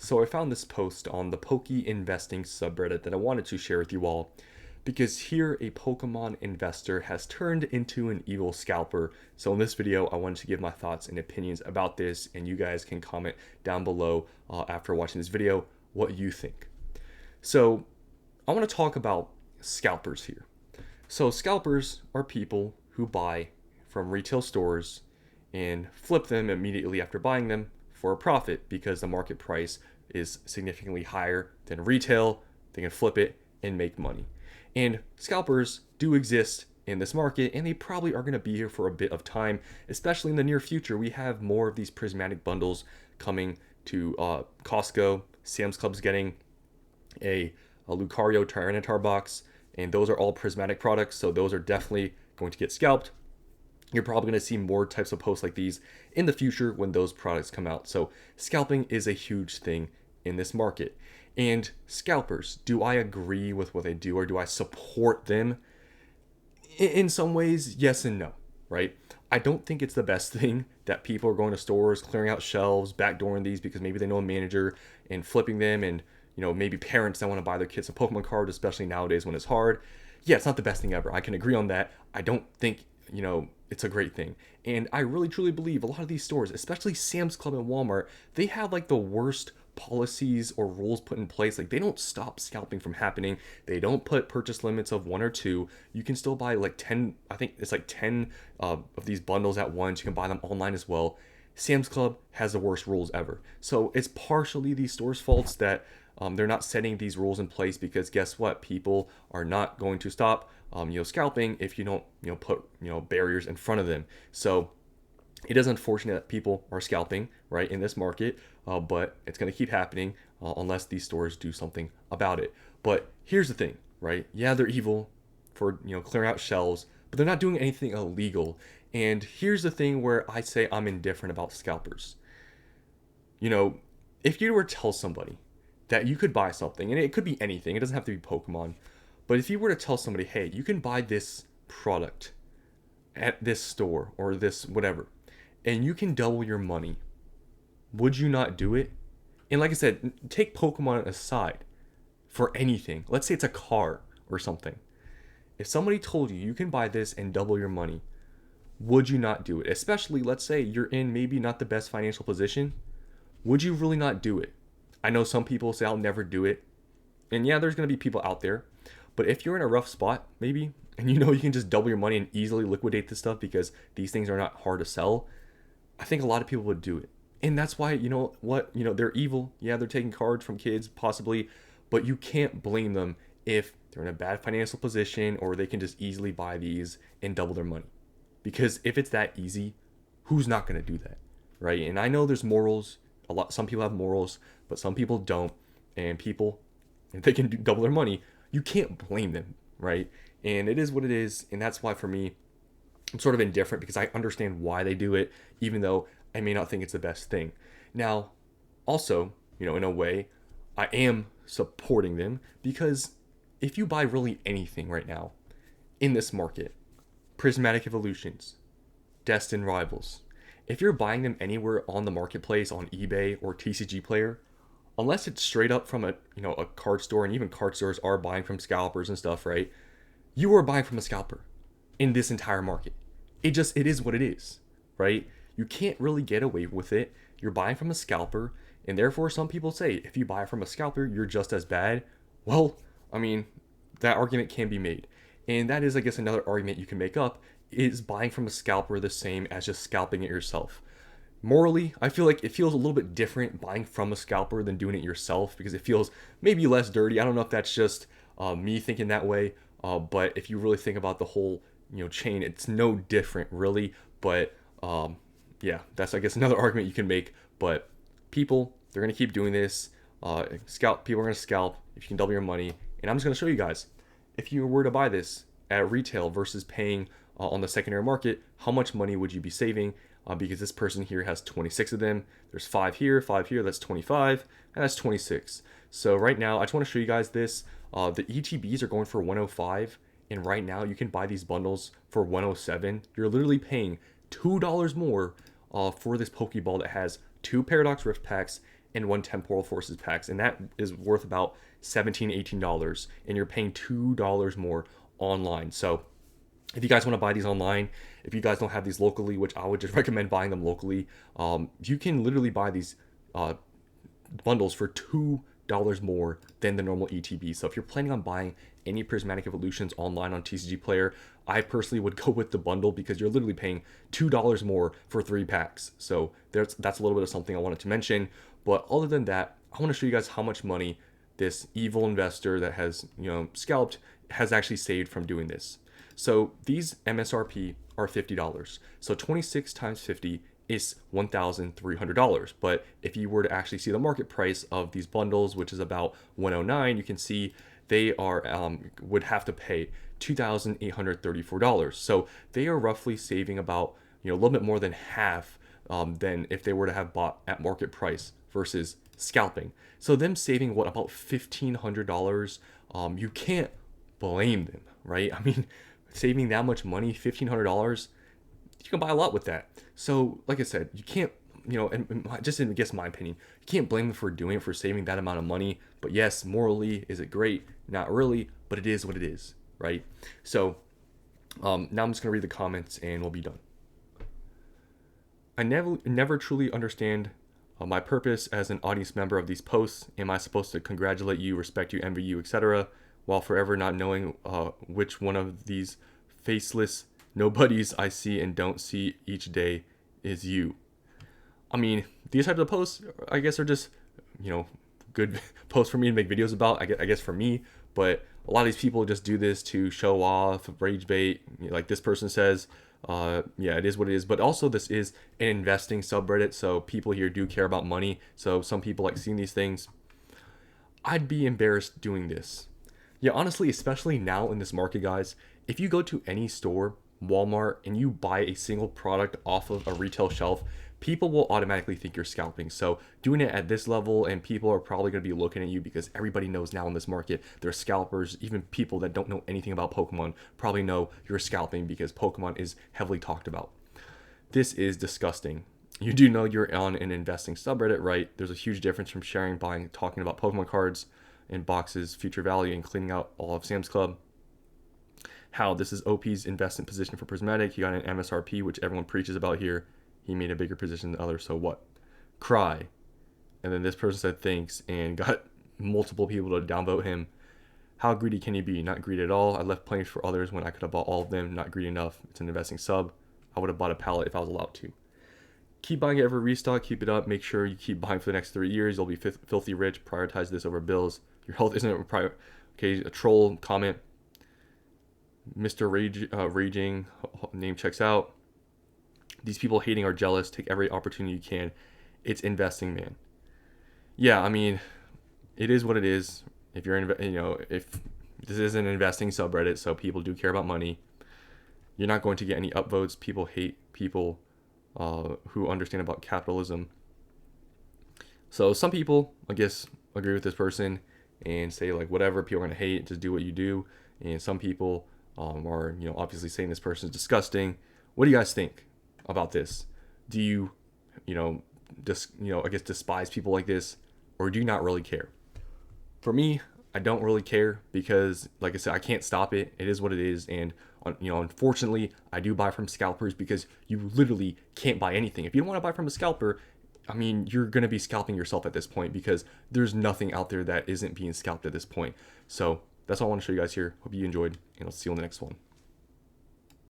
So I found this post on the Poke Investing subreddit that I wanted to share with you all because here a Pokemon investor has turned into an evil scalper. So in this video, I wanted to give my thoughts and opinions about this, and you guys can comment down below after watching this video what you think. So I want to talk about scalpers here. So scalpers are people who buy from retail stores and flip them immediately after buying them for a profit because the market price is significantly higher than retail. They can flip it and make money. And scalpers do exist in this market, and they probably are going to be here for a bit of time, especially in the near future. We have more of these prismatic bundles coming to Costco. Sam's Club's getting a Lucario Tyranitar box, and those are all prismatic products, so those are definitely going to get scalped. You're probably going to see more types of posts like these in the future when those products come out. So scalping is a huge thing in this market. And scalpers, do I agree with what they do, or do I support them? In some ways, yes and no, right? I don't think it's the best thing that people are going to stores, clearing out shelves, backdooring these because maybe they know a manager, and flipping them, and maybe parents that want to buy their kids a Pokemon card, especially nowadays when it's hard. Yeah, it's not the best thing ever. I can agree on that. I don't think, it's a great thing. And I really truly believe a lot of these stores, especially Sam's Club and Walmart, they have like the worst policies or rules put in place. Like, they don't stop scalping from happening. They don't put purchase limits of 1 or 2. You can still buy like 10, I think it's like 10 of these bundles at once. You can buy them online as well. Sam's Club has the worst rules ever. So it's partially these stores' faults that they're not setting these rules in place, because guess what? People are not going to stop scalping if you don't put barriers in front of them. So it is unfortunate that people are scalping right in this market, but it's going to keep happening unless these stores do something about it. But here's the thing, right? Yeah, they're evil for clearing out shelves, but they're not doing anything illegal. And here's the thing where I say I'm indifferent about scalpers. If you were to tell somebody that you could buy something, and it could be anything, it doesn't have to be Pokemon, but if you were to tell somebody, hey, you can buy this product at this store or this whatever, and you can double your money, would you not do it? And like I said, take Pokemon aside for anything. Let's say it's a car or something. If somebody told you you can buy this and double your money, would you not do it? Especially, let's say you're in maybe not the best financial position. Would you really not do it? I know some people say I'll never do it. And yeah, there's going to be people out there. But if you're in a rough spot, maybe, and you can just double your money and easily liquidate this stuff because these things are not hard to sell, I think a lot of people would do it. And that's why, they're evil. Yeah, they're taking cards from kids, possibly. But you can't blame them if they're in a bad financial position, or they can just easily buy these and double their money. Because if it's that easy, who's not going to do that, right? And I know there's morals. Some people have morals, but some people don't. And people, if they can double their money, you can't blame them, right? And it is what it is. And that's why, for me, I'm sort of indifferent, because I understand why they do it, even though I may not think it's the best thing. Now, also, in a way, I am supporting them, because if you buy really anything right now in this market, Prismatic Evolutions, Destined Rivals, if you're buying them anywhere on the marketplace, on eBay or TCG Player, unless it's straight up from a card store, and even card stores are buying from scalpers and stuff, right? You are buying from a scalper in this entire market. It is what it is, right? You can't really get away with it. You're buying from a scalper, and therefore some people say if you buy from a scalper, you're just as bad. Well, I mean, that argument can be made. And that is, I guess, another argument you can make up. Is buying from a scalper the same as just scalping it yourself? Morally, I feel like it feels a little bit different buying from a scalper than doing it yourself, because it feels maybe less dirty. I don't know if that's just me thinking that way, but if you really think about the whole chain, it's no different really. But yeah, that's, I guess, another argument you can make. But people, they're gonna keep doing this. People are gonna scalp if you can double your money. And I'm just gonna show you guys, if you were to buy this at retail versus paying on the secondary market, how much money would you be saving? Because this person here has 26 of them. There's 5 here, that's 25, and that's 26. So right now, I just want to show you guys this. The ETBs are going for 105, and right now you can buy these bundles for 107. You're literally paying $2 more for this Pokeball that has 2 Paradox Rift packs and one Temporal Forces packs, and that is worth about $17-18, and you're paying $2 more online. So if you guys want to buy these online, if you guys don't have these locally, which I would just recommend buying them locally, you can literally buy these bundles for $2 more than the normal ETB. So if you're planning on buying any Prismatic Evolutions online on TCG Player, I personally would go with the bundle because you're literally paying $2 more for 3 packs. So that's a little bit of something I wanted to mention. But other than that, I want to show you guys how much money this evil investor that has, scalped has actually saved from doing this. So these MSRP are $50. So 26 times 50 is $1,300. But if you were to actually see the market price of these bundles, which is about $109, you can see they are would have to pay $2,834. So they are roughly saving about a little bit more than half than if they were to have bought at market price versus scalping. So them saving about $1,500, you can't blame them, right? I mean, saving that much money, $1,500, you can buy a lot with that. So like I said, you can't, and just in my opinion, you can't blame them for doing it, for saving that amount of money. But yes, morally, is it great? Not really, but it is what it is, right? So now I'm just gonna read the comments and we'll be done. I never truly understand my purpose as an audience member of these posts. Am I supposed to congratulate you, respect you, envy you, etc., while forever not knowing which one of these faceless nobodies I see and don't see each day is you? I mean, these types of posts, I guess, are just, good posts for me to make videos about, I guess for me. But a lot of these people just do this to show off, rage bait, like this person says. Yeah, it is what it is. But also, this is an investing subreddit, so people here do care about money. So some people like seeing these things. I'd be embarrassed doing this. Yeah, honestly, especially now in this market, guys, if you go to any store, Walmart, and you buy a single product off of a retail shelf, people will automatically think you're scalping. So doing it at this level, and people are probably going to be looking at you because everybody knows now in this market there's scalpers. Even people that don't know anything about Pokemon probably know you're scalping because Pokemon is heavily talked about. This is disgusting. You do know you're on an investing subreddit, right? There's a huge difference from sharing, buying, talking about Pokemon cards and boxes, future value, and cleaning out all of Sam's Club. How this is OP's investment position for Prismatic. He got an MSRP, which everyone preaches about here. He made a bigger position than others, so what? Cry. And then this person said thanks and got multiple people to downvote him. How greedy can you be? Not greedy at all. I left plenty for others when I could have bought all of them. Not greedy enough. It's an investing sub. I would have bought a pallet if I was allowed to. Keep buying every restock. Keep it up. Make sure you keep buying for the next 3 years. You'll be filthy rich. Prioritize this over bills. Your health isn't a priority. Okay, a troll comment. Mr. Raging name checks out. These people hating are jealous. Take every opportunity you can. It's investing, man. Yeah, I mean, it is what it is. If you're if this is an investing subreddit, so people do care about money, you're not going to get any upvotes. People hate people who understand about capitalism. So some people, I guess, agree with this person and say like, whatever, people are gonna hate, just do what you do. And some people are obviously saying this person is disgusting. What do you guys think about this? Do you I guess despise people like this, or do you not really care? For me, I don't really care because, like I said, I can't stop it. It is what it is, and unfortunately, I do buy from scalpers because you literally can't buy anything. If you don't want to buy from a scalper, I mean, you're gonna be scalping yourself at this point because there's nothing out there that isn't being scalped at this point. So that's all I want to show you guys here. Hope you enjoyed, and I'll see you on the next one.